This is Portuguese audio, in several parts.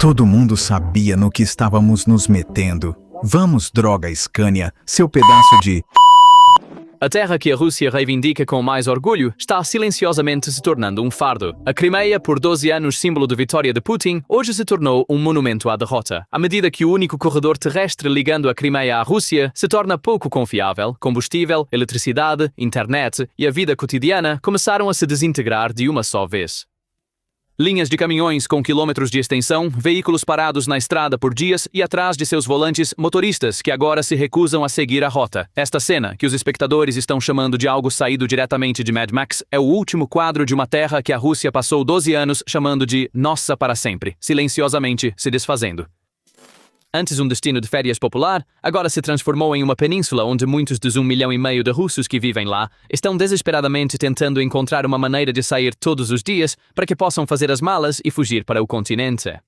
Todo mundo sabia no que estávamos nos metendo. Vamos, droga Scania, seu pedaço de... A terra que a Rússia reivindica com mais orgulho está silenciosamente se tornando um fardo. A Crimeia, por 12 anos símbolo de vitória de Putin, hoje se tornou um monumento à derrota. À medida que o único corredor terrestre ligando a Crimeia à Rússia se torna pouco confiável, combustível, eletricidade, internet e a vida cotidiana começaram a se desintegrar de uma só vez. Linhas de caminhões com quilômetros de extensão, veículos parados na estrada por dias e atrás de seus volantes, motoristas que agora se recusam a seguir a rota. Esta cena, que os espectadores estão chamando de algo saído diretamente de Mad Max, é o último quadro de uma terra que a Rússia passou 12 anos chamando de nossa para sempre, silenciosamente se desfazendo. Antes um destino de férias popular, agora se transformou em uma península onde muitos dos 1,5 milhão de russos que vivem lá estão desesperadamente tentando encontrar uma maneira de sair todos os dias para que possam fazer as malas e fugir para o continente.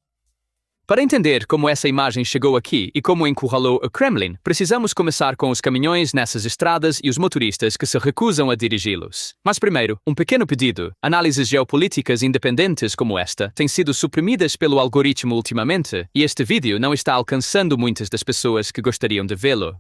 Para entender como essa imagem chegou aqui e como encurralou o Kremlin, precisamos começar com os caminhões nessas estradas e os motoristas que se recusam a dirigi-los. Mas primeiro, um pequeno pedido. Análises geopolíticas independentes como esta têm sido suprimidas pelo algoritmo ultimamente, e este vídeo não está alcançando muitas das pessoas que gostariam de vê-lo.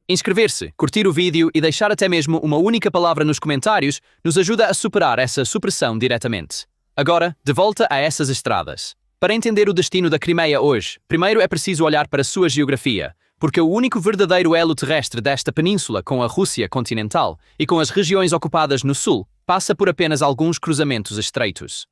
Inscrever-se, curtir o vídeo e deixar até mesmo uma única palavra nos comentários nos ajuda a superar essa supressão diretamente. Agora, de volta a essas estradas. Para entender o destino da Crimeia hoje, primeiro é preciso olhar para sua geografia, porque o único verdadeiro elo terrestre desta península com a Rússia continental e com as regiões ocupadas no sul passa por apenas alguns cruzamentos estreitos.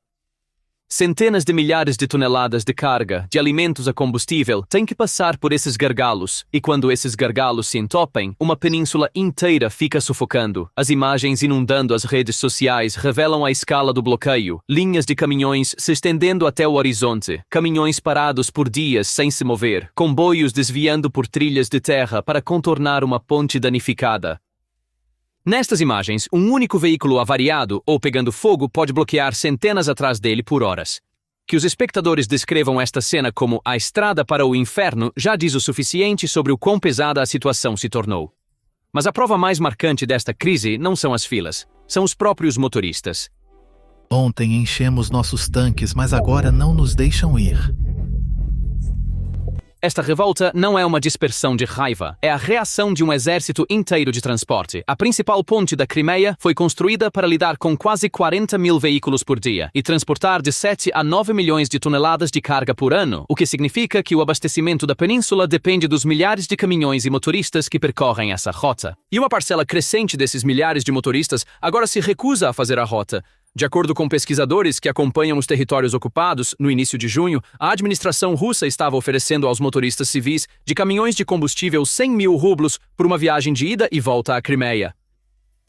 Centenas de milhares de toneladas de carga, de alimentos a combustível, têm que passar por esses gargalos, e quando esses gargalos se entopem, uma península inteira fica sufocando. As imagens inundando as redes sociais revelam a escala do bloqueio, linhas de caminhões se estendendo até o horizonte, caminhões parados por dias sem se mover, comboios desviando por trilhas de terra para contornar uma ponte danificada. Nestas imagens, um único veículo avariado ou pegando fogo pode bloquear centenas atrás dele por horas. Que os espectadores descrevam esta cena como a estrada para o inferno já diz o suficiente sobre o quão pesada a situação se tornou. Mas a prova mais marcante desta crise não são as filas, são os próprios motoristas. Ontem enchemos nossos tanques, mas agora não nos deixam ir. Esta revolta não é uma dispersão de raiva, é a reação de um exército inteiro de transporte. A principal ponte da Crimeia foi construída para lidar com quase 40 mil veículos por dia e transportar de 7 a 9 milhões de toneladas de carga por ano, o que significa que o abastecimento da península depende dos milhares de caminhões e motoristas que percorrem essa rota. E uma parcela crescente desses milhares de motoristas agora se recusa a fazer a rota. De acordo com pesquisadores que acompanham os territórios ocupados, no início de junho, a administração russa estava oferecendo aos motoristas civis de caminhões de combustível 100 mil rublos por uma viagem de ida e volta à Crimeia.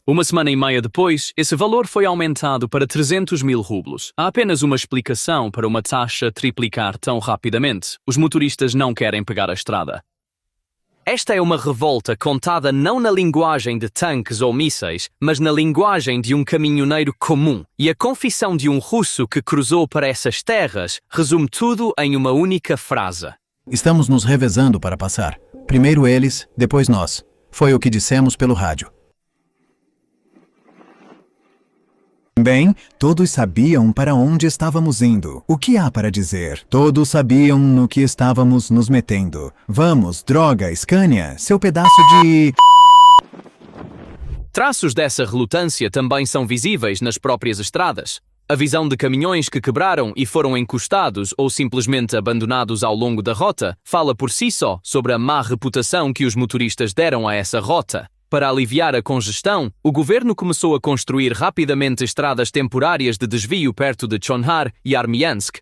Uma semana e meia depois, esse valor foi aumentado para 300 mil rublos. Há apenas uma explicação para uma taxa triplicar tão rapidamente. Os motoristas não querem pegar a estrada. Esta é uma revolta contada não na linguagem de tanques ou mísseis, mas na linguagem de um caminhoneiro comum. E a confissão de um russo que cruzou para essas terras resume tudo em uma única frase. Estamos nos revezando para passar. Primeiro eles, depois nós. Foi o que dissemos pelo rádio. Bem, todos sabiam para onde estávamos indo. O que há para dizer? Todos sabiam no que estávamos nos metendo. Vamos, droga, Scania, seu pedaço de... Traços dessa relutância também são visíveis nas próprias estradas. A visão de caminhões que quebraram e foram encostados ou simplesmente abandonados ao longo da rota fala por si só sobre a má reputação que os motoristas deram a essa rota. Para aliviar a congestão, o governo começou a construir rapidamente estradas temporárias de desvio perto de Chonhar e Armyansk.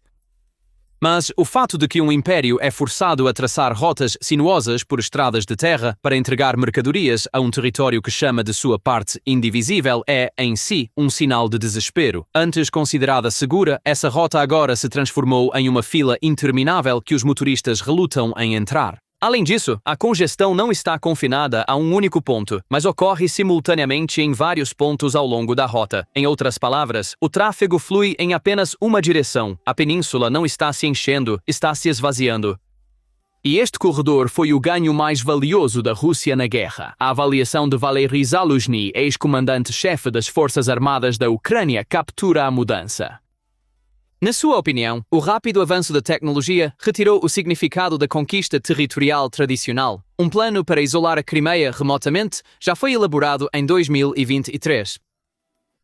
Mas o fato de que um império é forçado a traçar rotas sinuosas por estradas de terra para entregar mercadorias a um território que chama de sua parte indivisível é, em si, um sinal de desespero. Antes considerada segura, essa rota agora se transformou em uma fila interminável que os motoristas relutam em entrar. Além disso, a congestão não está confinada a um único ponto, mas ocorre simultaneamente em vários pontos ao longo da rota. Em outras palavras, o tráfego flui em apenas uma direção. A península não está se enchendo, está se esvaziando. E este corredor foi o ganho mais valioso da Rússia na guerra. A avaliação de Valery Zaluzhny, ex-comandante-chefe das Forças Armadas da Ucrânia, captura a mudança. Na sua opinião, o rápido avanço da tecnologia retirou o significado da conquista territorial tradicional. Um plano para isolar a Crimeia remotamente já foi elaborado em 2023.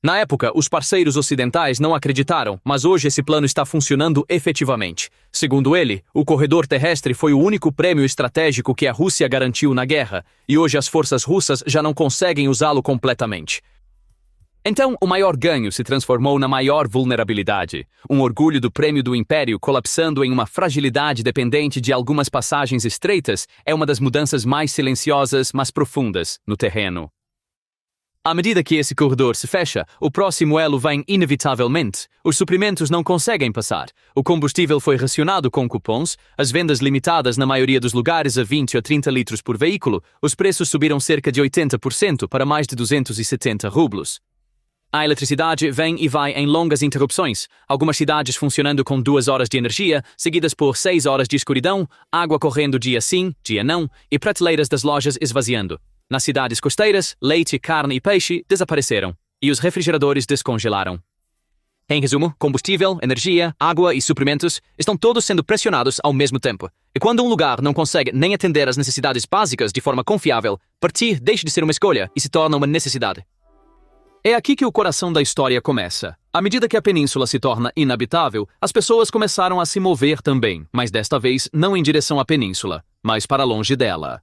Na época, os parceiros ocidentais não acreditaram, mas hoje esse plano está funcionando efetivamente. Segundo ele, o corredor terrestre foi o único prêmio estratégico que a Rússia garantiu na guerra, e hoje as forças russas já não conseguem usá-lo completamente. Então, o maior ganho se transformou na maior vulnerabilidade. Um orgulho do prêmio do Império colapsando em uma fragilidade dependente de algumas passagens estreitas é uma das mudanças mais silenciosas, mas profundas, no terreno. À medida que esse corredor se fecha, o próximo elo vem inevitavelmente. Os suprimentos não conseguem passar. O combustível foi racionado com cupons, as vendas limitadas na maioria dos lugares a 20 a 30 litros por veículo, os preços subiram cerca de 80% para mais de 270 rublos. A eletricidade vem e vai em longas interrupções, algumas cidades funcionando com 2 horas de energia, seguidas por 6 horas de escuridão, água correndo dia sim, dia não, e prateleiras das lojas esvaziando. Nas cidades costeiras, leite, carne e peixe desapareceram, e os refrigeradores descongelaram. Em resumo, combustível, energia, água e suprimentos estão todos sendo pressionados ao mesmo tempo. E quando um lugar não consegue nem atender às necessidades básicas de forma confiável, partir deixa de ser uma escolha e se torna uma necessidade. É aqui que o coração da história começa. À medida que a península se torna inabitável, as pessoas começaram a se mover também, mas desta vez não em direção à península, mas para longe dela.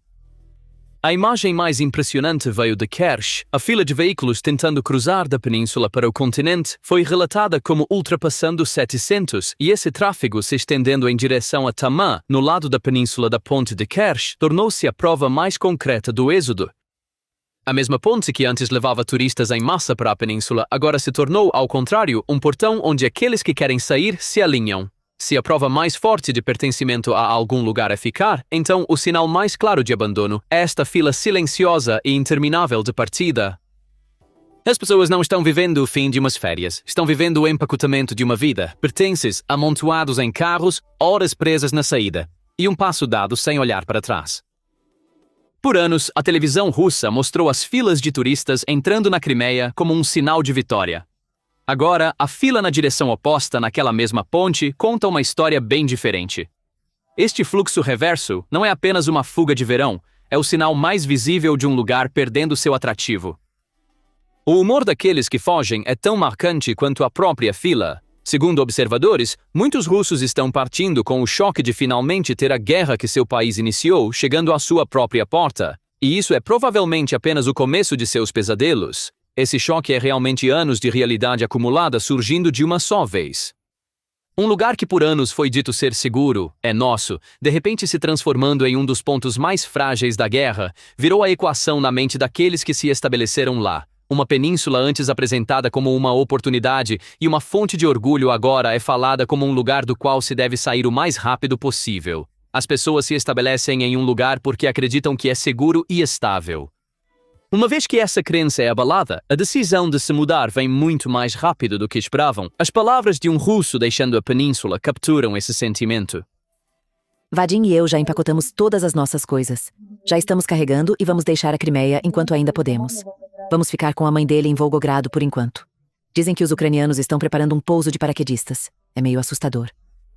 A imagem mais impressionante veio de Kerch. A fila de veículos tentando cruzar da península para o continente foi relatada como ultrapassando 700, e esse tráfego se estendendo em direção a Tamã, no lado da península da ponte de Kerch, tornou-se a prova mais concreta do êxodo. A mesma ponte que antes levava turistas em massa para a península agora se tornou, ao contrário, um portão onde aqueles que querem sair se alinham. Se a prova mais forte de pertencimento a algum lugar é ficar, então o sinal mais claro de abandono é esta fila silenciosa e interminável de partida. As pessoas não estão vivendo o fim de umas férias, estão vivendo o empacotamento de uma vida, pertences amontoados em carros, horas presas na saída, e um passo dado sem olhar para trás. Por anos, a televisão russa mostrou as filas de turistas entrando na Crimeia como um sinal de vitória. Agora, a fila na direção oposta naquela mesma ponte conta uma história bem diferente. Este fluxo reverso não é apenas uma fuga de verão, é o sinal mais visível de um lugar perdendo seu atrativo. O humor daqueles que fogem é tão marcante quanto a própria fila. Segundo observadores, muitos russos estão partindo com o choque de finalmente ter a guerra que seu país iniciou chegando à sua própria porta, e isso é provavelmente apenas o começo de seus pesadelos. Esse choque é realmente anos de realidade acumulada surgindo de uma só vez. Um lugar que por anos foi dito ser seguro, é nosso, de repente se transformando em um dos pontos mais frágeis da guerra, virou a equação na mente daqueles que se estabeleceram lá. Uma península antes apresentada como uma oportunidade e uma fonte de orgulho agora é falada como um lugar do qual se deve sair o mais rápido possível. As pessoas se estabelecem em um lugar porque acreditam que é seguro e estável. Uma vez que essa crença é abalada, a decisão de se mudar vem muito mais rápido do que esperavam. As palavras de um russo deixando a península capturam esse sentimento. Vadim e eu já empacotamos todas as nossas coisas. Já estamos carregando e vamos deixar a Crimeia enquanto ainda podemos. Vamos ficar com a mãe dele em Volgogrado por enquanto. Dizem que os ucranianos estão preparando um pouso de paraquedistas. É meio assustador.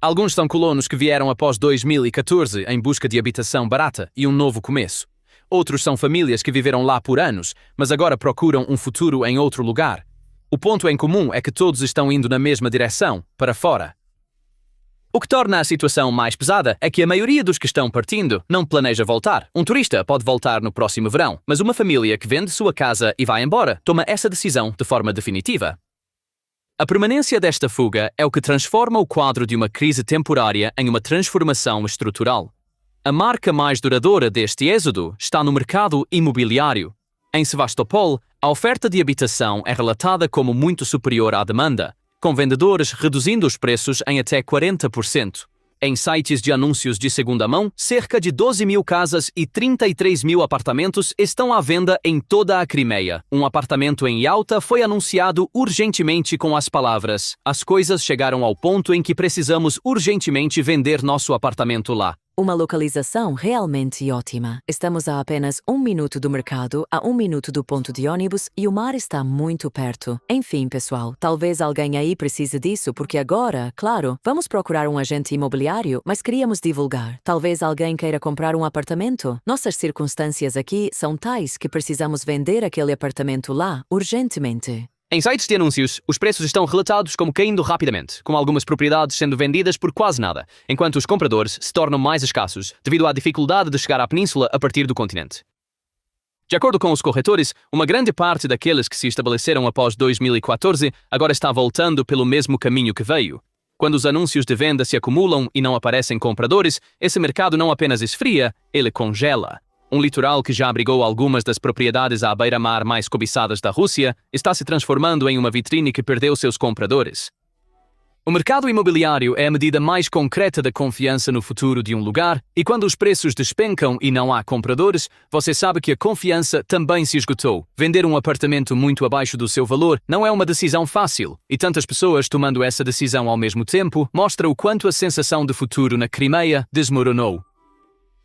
Alguns são colonos que vieram após 2014 em busca de habitação barata e um novo começo. Outros são famílias que viveram lá por anos, mas agora procuram um futuro em outro lugar. O ponto em comum é que todos estão indo na mesma direção, para fora. O que torna a situação mais pesada é que a maioria dos que estão partindo não planeja voltar. Um turista pode voltar no próximo verão, mas uma família que vende sua casa e vai embora toma essa decisão de forma definitiva. A permanência desta fuga é o que transforma o quadro de uma crise temporária em uma transformação estrutural. A marca mais duradoura deste êxodo está no mercado imobiliário. Em Sevastopol, a oferta de habitação é relatada como muito superior à demanda, com vendedores reduzindo os preços em até 40%. Em sites de anúncios de segunda mão, cerca de 12 mil casas e 33 mil apartamentos estão à venda em toda a Crimeia. Um apartamento em Yalta foi anunciado urgentemente com as palavras: "As coisas chegaram ao ponto em que precisamos urgentemente vender nosso apartamento lá." Uma localização realmente ótima. Estamos a apenas 1 minuto do mercado, a 1 minuto do ponto de ônibus e o mar está muito perto. Enfim, pessoal, talvez alguém aí precise disso porque agora, claro, vamos procurar um agente imobiliário, mas queríamos divulgar. Talvez alguém queira comprar um apartamento. Nossas circunstâncias aqui são tais que precisamos vender aquele apartamento lá, urgentemente. Em sites de anúncios, os preços estão relatados como caindo rapidamente, com algumas propriedades sendo vendidas por quase nada, enquanto os compradores se tornam mais escassos devido à dificuldade de chegar à península a partir do continente. De acordo com os corretores, uma grande parte daqueles que se estabeleceram após 2014 agora está voltando pelo mesmo caminho que veio. Quando os anúncios de venda se acumulam e não aparecem compradores, esse mercado não apenas esfria, ele congela. Um litoral que já abrigou algumas das propriedades à beira-mar mais cobiçadas da Rússia está se transformando em uma vitrine que perdeu seus compradores. O mercado imobiliário é a medida mais concreta da confiança no futuro de um lugar, e quando os preços despencam e não há compradores, você sabe que a confiança também se esgotou. Vender um apartamento muito abaixo do seu valor não é uma decisão fácil, e tantas pessoas tomando essa decisão ao mesmo tempo mostra o quanto a sensação de futuro na Crimeia desmoronou.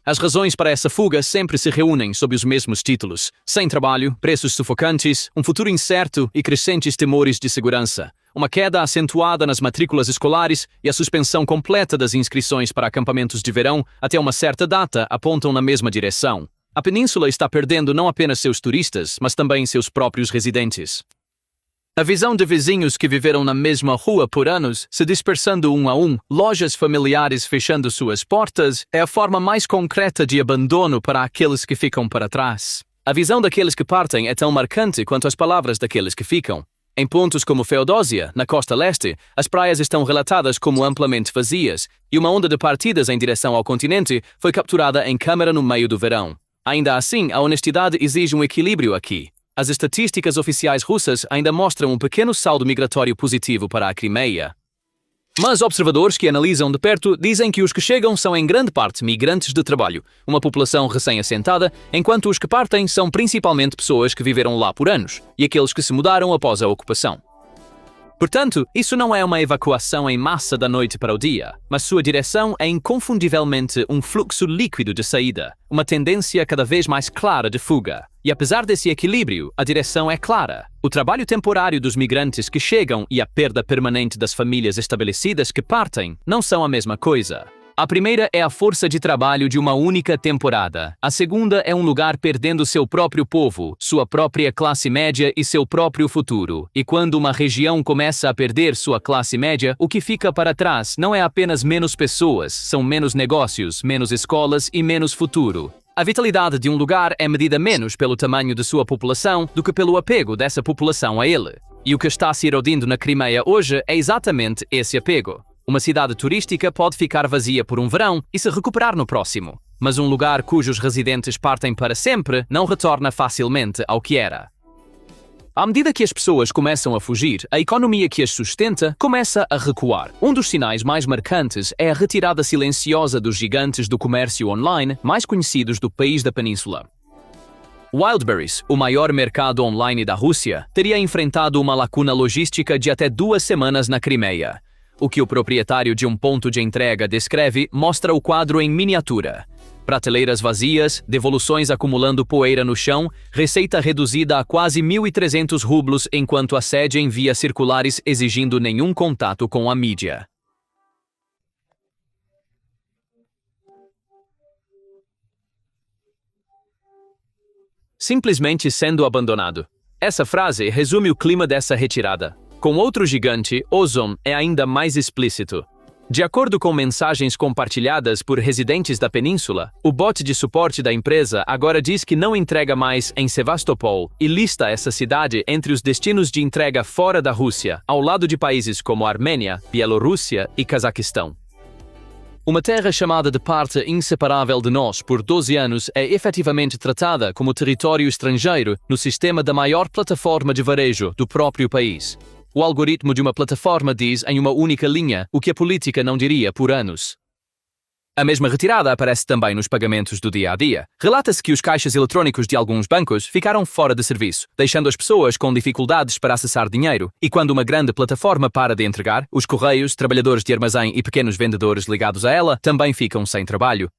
As razões para essa fuga sempre se reúnem sob os mesmos títulos: sem trabalho, preços sufocantes, um futuro incerto e crescentes temores de segurança, uma queda acentuada nas matrículas escolares e a suspensão completa das inscrições para acampamentos de verão até uma certa data apontam na mesma direção. A península está perdendo não apenas seus turistas, mas também seus próprios residentes. A visão de vizinhos que viveram na mesma rua por anos, se dispersando um a um, lojas familiares fechando suas portas, é a forma mais concreta de abandono para aqueles que ficam para trás. A visão daqueles que partem é tão marcante quanto as palavras daqueles que ficam. Em pontos como Feodósia, na costa leste, as praias estão relatadas como amplamente vazias, e uma onda de partidas em direção ao continente foi capturada em câmara no meio do verão. Ainda assim, a honestidade exige um equilíbrio aqui. As estatísticas oficiais russas ainda mostram um pequeno saldo migratório positivo para a Crimeia. Mas observadores que analisam de perto dizem que os que chegam são em grande parte migrantes de trabalho, uma população recém-assentada, enquanto os que partem são principalmente pessoas que viveram lá por anos e aqueles que se mudaram após a ocupação. Portanto, isso não é uma evacuação em massa da noite para o dia, mas sua direção é inconfundivelmente um fluxo líquido de saída, uma tendência cada vez mais clara de fuga. E apesar desse equilíbrio, a direção é clara. O trabalho temporário dos migrantes que chegam e a perda permanente das famílias estabelecidas que partem não são a mesma coisa. A primeira é a força de trabalho de uma única temporada. A segunda é um lugar perdendo seu próprio povo, sua própria classe média e seu próprio futuro. E quando uma região começa a perder sua classe média, o que fica para trás não é apenas menos pessoas, são menos negócios, menos escolas e menos futuro. A vitalidade de um lugar é medida menos pelo tamanho de sua população do que pelo apego dessa população a ele. E o que está se erodindo na Crimeia hoje é exatamente esse apego. Uma cidade turística pode ficar vazia por um verão e se recuperar no próximo, mas um lugar cujos residentes partem para sempre não retorna facilmente ao que era. À medida que as pessoas começam a fugir, a economia que as sustenta começa a recuar. Um dos sinais mais marcantes é a retirada silenciosa dos gigantes do comércio online mais conhecidos do país da península. Wildberries, o maior mercado online da Rússia, teria enfrentado uma lacuna logística de até 2 semanas na Crimeia. O que o proprietário de um ponto de entrega descreve mostra o quadro em miniatura. Prateleiras vazias, devoluções acumulando poeira no chão, receita reduzida a quase 1.300 rublos enquanto a sede envia circulares exigindo nenhum contato com a mídia. Simplesmente sendo abandonado. Essa frase resume o clima dessa retirada. Com outro gigante, Ozon é ainda mais explícito. De acordo com mensagens compartilhadas por residentes da península, o bot de suporte da empresa agora diz que não entrega mais em Sevastopol e lista essa cidade entre os destinos de entrega fora da Rússia, ao lado de países como Armênia, Bielorrússia e Cazaquistão. Uma terra chamada de parte inseparável de nós por 12 anos é efetivamente tratada como território estrangeiro no sistema da maior plataforma de varejo do próprio país. O algoritmo de uma plataforma diz em uma única linha o que a política não diria por anos. A mesma retirada aparece também nos pagamentos do dia a dia. Relata-se que os caixas eletrônicos de alguns bancos ficaram fora de serviço, deixando as pessoas com dificuldades para acessar dinheiro, e quando uma grande plataforma para de entregar, os correios, trabalhadores de armazém e pequenos vendedores ligados a ela também ficam sem trabalho.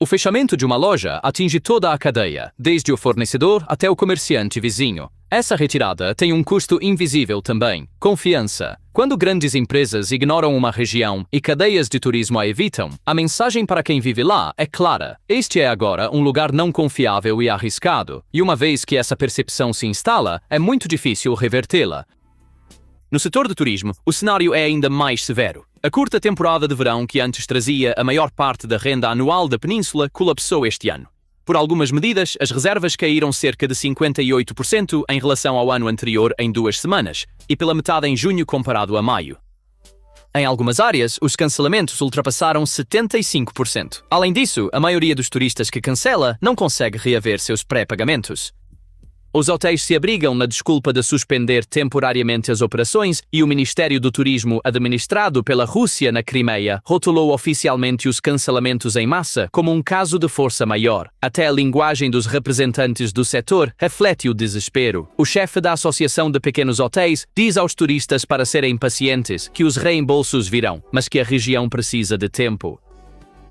O fechamento de uma loja atinge toda a cadeia, desde o fornecedor até o comerciante vizinho. Essa retirada tem um custo invisível também: confiança. Quando grandes empresas ignoram uma região e cadeias de turismo a evitam, a mensagem para quem vive lá é clara: este é agora um lugar não confiável e arriscado. E uma vez que essa percepção se instala, é muito difícil revertê-la. No setor do turismo, o cenário é ainda mais severo. A curta temporada de verão, que antes trazia a maior parte da renda anual da península, colapsou este ano. Por algumas medidas, as reservas caíram cerca de 58% em relação ao ano anterior em 2 semanas, e pela metade em junho comparado a maio. Em algumas áreas, os cancelamentos ultrapassaram 75%. Além disso, a maioria dos turistas que cancela não consegue reaver seus pré-pagamentos. Os hotéis se abrigam na desculpa de suspender temporariamente as operações e o Ministério do Turismo, administrado pela Rússia na Crimeia, rotulou oficialmente os cancelamentos em massa como um caso de força maior. Até a linguagem dos representantes do setor reflete o desespero. O chefe da Associação de Pequenos Hotéis diz aos turistas para serem pacientes, que os reembolsos virão, mas que a região precisa de tempo.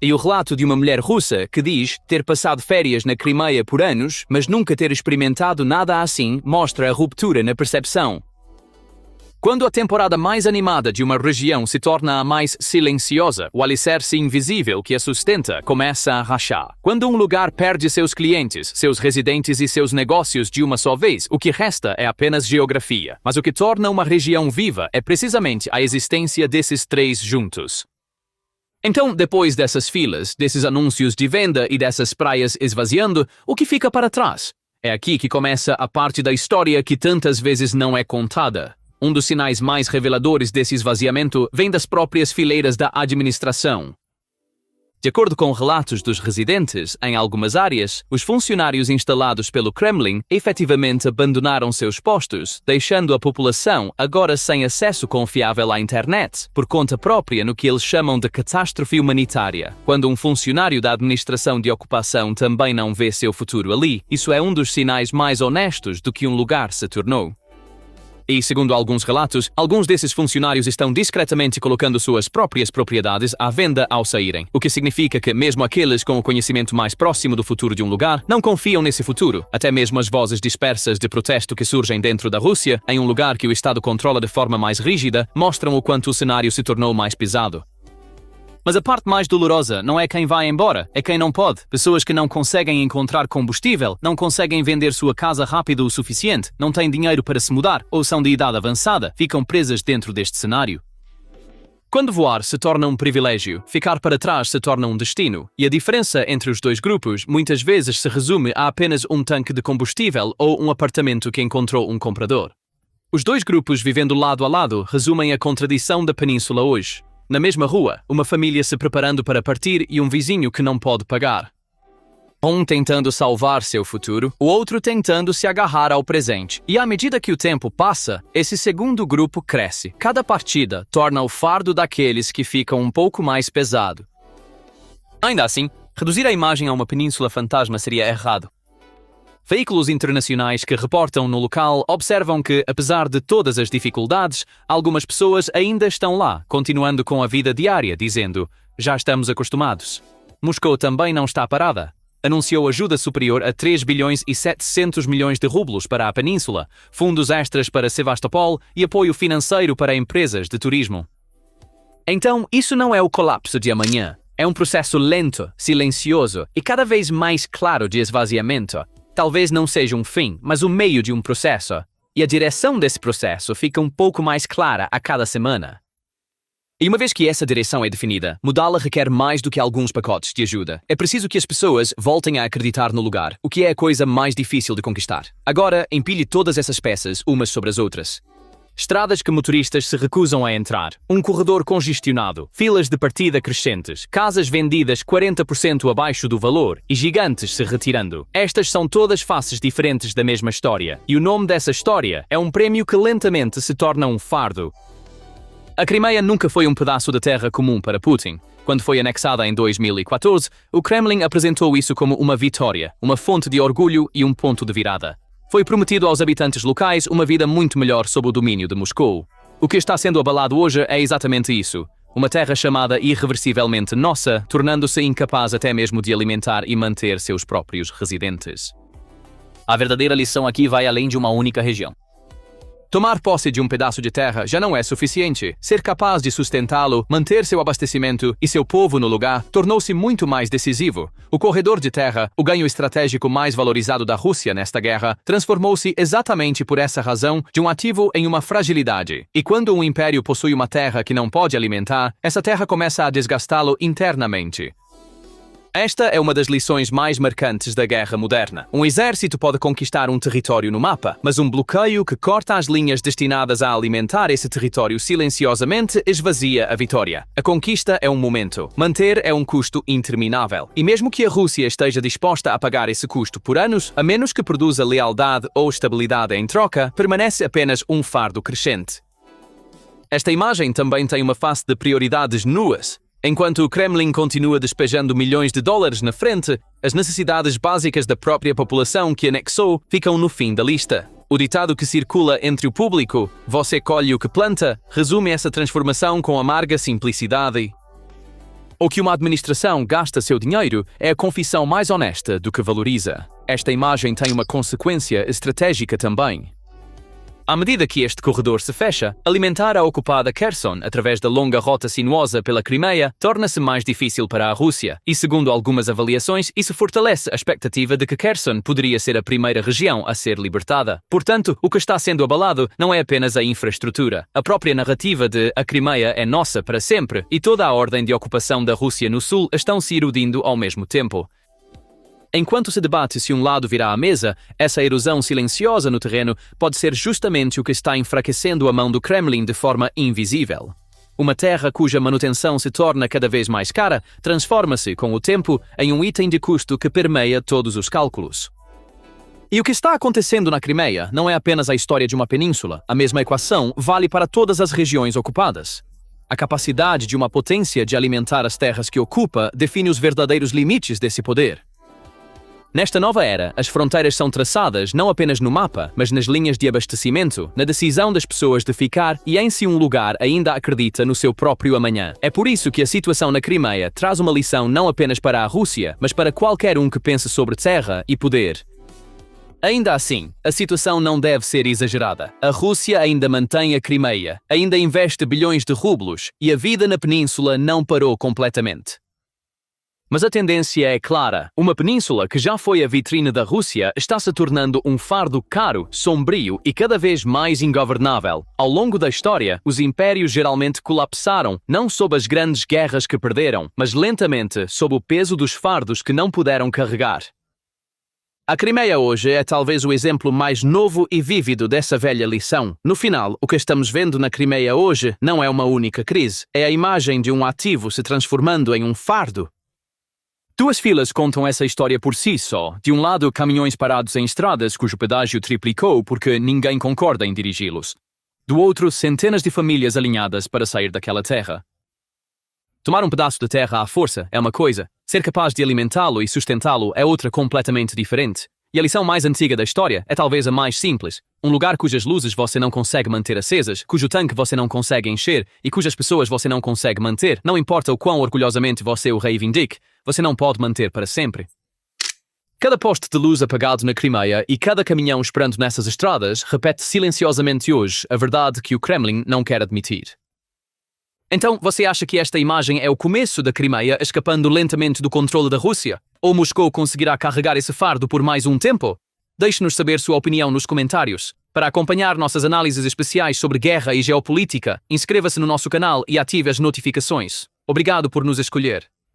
E o relato de uma mulher russa que diz ter passado férias na Crimeia por anos, mas nunca ter experimentado nada assim, mostra a ruptura na percepção. Quando a temporada mais animada de uma região se torna a mais silenciosa, o alicerce invisível que a sustenta começa a rachar. Quando um lugar perde seus clientes, seus residentes e seus negócios de uma só vez, o que resta é apenas geografia. Mas o que torna uma região viva é precisamente a existência desses três juntos. Então, depois dessas filas, desses anúncios de venda e dessas praias esvaziando, o que fica para trás? É aqui que começa a parte da história que tantas vezes não é contada. Um dos sinais mais reveladores desse esvaziamento vem das próprias fileiras da administração. De acordo com relatos dos residentes, em algumas áreas, os funcionários instalados pelo Kremlin efetivamente abandonaram seus postos, deixando a população agora sem acesso confiável à internet, por conta própria no que eles chamam de catástrofe humanitária. Quando um funcionário da administração de ocupação também não vê seu futuro ali, isso é um dos sinais mais honestos do que um lugar se tornou. E, segundo alguns relatos, alguns desses funcionários estão discretamente colocando suas próprias propriedades à venda ao saírem, o que significa que mesmo aqueles com o conhecimento mais próximo do futuro de um lugar não confiam nesse futuro. Até mesmo as vozes dispersas de protesto que surgem dentro da Rússia, em um lugar que o Estado controla de forma mais rígida, mostram o quanto o cenário se tornou mais pesado. Mas a parte mais dolorosa não é quem vai embora, é quem não pode. Pessoas que não conseguem encontrar combustível, não conseguem vender sua casa rápido o suficiente, não têm dinheiro para se mudar ou são de idade avançada, ficam presas dentro deste cenário. Quando voar se torna um privilégio, ficar para trás se torna um destino, e a diferença entre os dois grupos muitas vezes se resume a apenas um tanque de combustível ou um apartamento que encontrou um comprador. Os dois grupos vivendo lado a lado resumem a contradição da península hoje. Na mesma rua, uma família se preparando para partir e um vizinho que não pode pagar. Um tentando salvar seu futuro, o outro tentando se agarrar ao presente. E à medida que o tempo passa, esse segundo grupo cresce. Cada partida torna o fardo daqueles que ficam um pouco mais pesado. Ainda assim, reduzir a imagem a uma península fantasma seria errado. Veículos internacionais que reportam no local observam que, apesar de todas as dificuldades, algumas pessoas ainda estão lá, continuando com a vida diária, dizendo: já estamos acostumados. Moscou também não está parada. Anunciou ajuda superior a 3 bilhões e 700 milhões de rublos para a península, fundos extras para Sevastopol e apoio financeiro para empresas de turismo. Então, isso não é o colapso de amanhã. É um processo lento, silencioso e cada vez mais claro de esvaziamento. Talvez não seja um fim, mas o meio de um processo. E a direção desse processo fica um pouco mais clara a cada semana. E uma vez que essa direção é definida, mudá-la requer mais do que alguns pacotes de ajuda. É preciso que as pessoas voltem a acreditar no lugar, o que é a coisa mais difícil de conquistar. Agora, empilhe todas essas peças umas sobre as outras. Estradas que motoristas se recusam a entrar, um corredor congestionado, filas de partida crescentes, casas vendidas 40% abaixo do valor e gigantes se retirando. Estas são todas faces diferentes da mesma história, e o nome dessa história é um prémio que lentamente se torna um fardo. A Crimeia nunca foi um pedaço de terra comum para Putin. Quando foi anexada em 2014, o Kremlin apresentou isso como uma vitória, uma fonte de orgulho e um ponto de virada. Foi prometido aos habitantes locais uma vida muito melhor sob o domínio de Moscou. O que está sendo abalado hoje é exatamente isso. Uma terra chamada irreversivelmente nossa, tornando-se incapaz até mesmo de alimentar e manter seus próprios residentes. A verdadeira lição aqui vai além de uma única região. Tomar posse de um pedaço de terra já não é suficiente. Ser capaz de sustentá-lo, manter seu abastecimento e seu povo no lugar tornou-se muito mais decisivo. O corredor de terra, o ganho estratégico mais valorizado da Rússia nesta guerra, transformou-se exatamente por essa razão de um ativo em uma fragilidade. E quando um império possui uma terra que não pode alimentar, essa terra começa a desgastá-lo internamente. Esta é uma das lições mais marcantes da guerra moderna. Um exército pode conquistar um território no mapa, mas um bloqueio que corta as linhas destinadas a alimentar esse território silenciosamente esvazia a vitória. A conquista é um momento. Manter é um custo interminável. E mesmo que a Rússia esteja disposta a pagar esse custo por anos, a menos que produza lealdade ou estabilidade em troca, permanece apenas um fardo crescente. Esta imagem também tem uma face de prioridades nuas. Enquanto o Kremlin continua despejando milhões de dólares na frente, as necessidades básicas da própria população que anexou ficam no fim da lista. O ditado que circula entre o público, "Você colhe o que planta", resume essa transformação com amarga simplicidade. O que uma administração gasta seu dinheiro é a confissão mais honesta do que valoriza. Esta imagem tem uma consequência estratégica também. À medida que este corredor se fecha, alimentar a ocupada Kherson através da longa rota sinuosa pela Crimeia torna-se mais difícil para a Rússia, e segundo algumas avaliações, isso fortalece a expectativa de que Kherson poderia ser a primeira região a ser libertada. Portanto, o que está sendo abalado não é apenas a infraestrutura. A própria narrativa de "a Crimeia é nossa para sempre" e toda a ordem de ocupação da Rússia no sul estão se erudindo ao mesmo tempo. Enquanto se debate se um lado virá à mesa, essa erosão silenciosa no terreno pode ser justamente o que está enfraquecendo a mão do Kremlin de forma invisível. Uma terra cuja manutenção se torna cada vez mais cara transforma-se, com o tempo, em um item de custo que permeia todos os cálculos. E o que está acontecendo na Crimeia não é apenas a história de uma península. A mesma equação vale para todas as regiões ocupadas. A capacidade de uma potência de alimentar as terras que ocupa define os verdadeiros limites desse poder. Nesta nova era, as fronteiras são traçadas não apenas no mapa, mas nas linhas de abastecimento, na decisão das pessoas de ficar e em se um lugar ainda acredita no seu próprio amanhã. É por isso que a situação na Crimeia traz uma lição não apenas para a Rússia, mas para qualquer um que pense sobre terra e poder. Ainda assim, a situação não deve ser exagerada. A Rússia ainda mantém a Crimeia, ainda investe bilhões de rublos, e a vida na península não parou completamente. Mas a tendência é clara. Uma península que já foi a vitrine da Rússia está se tornando um fardo caro, sombrio e cada vez mais ingovernável. Ao longo da história, os impérios geralmente colapsaram, não sob as grandes guerras que perderam, mas lentamente sob o peso dos fardos que não puderam carregar. A Crimeia hoje é talvez o exemplo mais novo e vívido dessa velha lição. No final, o que estamos vendo na Crimeia hoje não é uma única crise, é a imagem de um ativo se transformando em um fardo. Duas filas contam essa história por si só. De um lado, caminhões parados em estradas cujo pedágio triplicou porque ninguém concorda em dirigi-los. Do outro, centenas de famílias alinhadas para sair daquela terra. Tomar um pedaço de terra à força é uma coisa, ser capaz de alimentá-lo e sustentá-lo é outra completamente diferente. E a lição mais antiga da história é talvez a mais simples. Um lugar cujas luzes você não consegue manter acesas, cujo tanque você não consegue encher e cujas pessoas você não consegue manter, não importa o quão orgulhosamente você o reivindique, você não pode manter para sempre. Cada poste de luz apagado na Crimeia e cada caminhão esperando nessas estradas repete silenciosamente hoje a verdade que o Kremlin não quer admitir. Então, você acha que esta imagem é o começo da Crimeia escapando lentamente do controle da Rússia? Ou Moscou conseguirá carregar esse fardo por mais um tempo? Deixe-nos saber sua opinião nos comentários. Para acompanhar nossas análises especiais sobre guerra e geopolítica, inscreva-se no nosso canal e ative as notificações. Obrigado por nos escolher.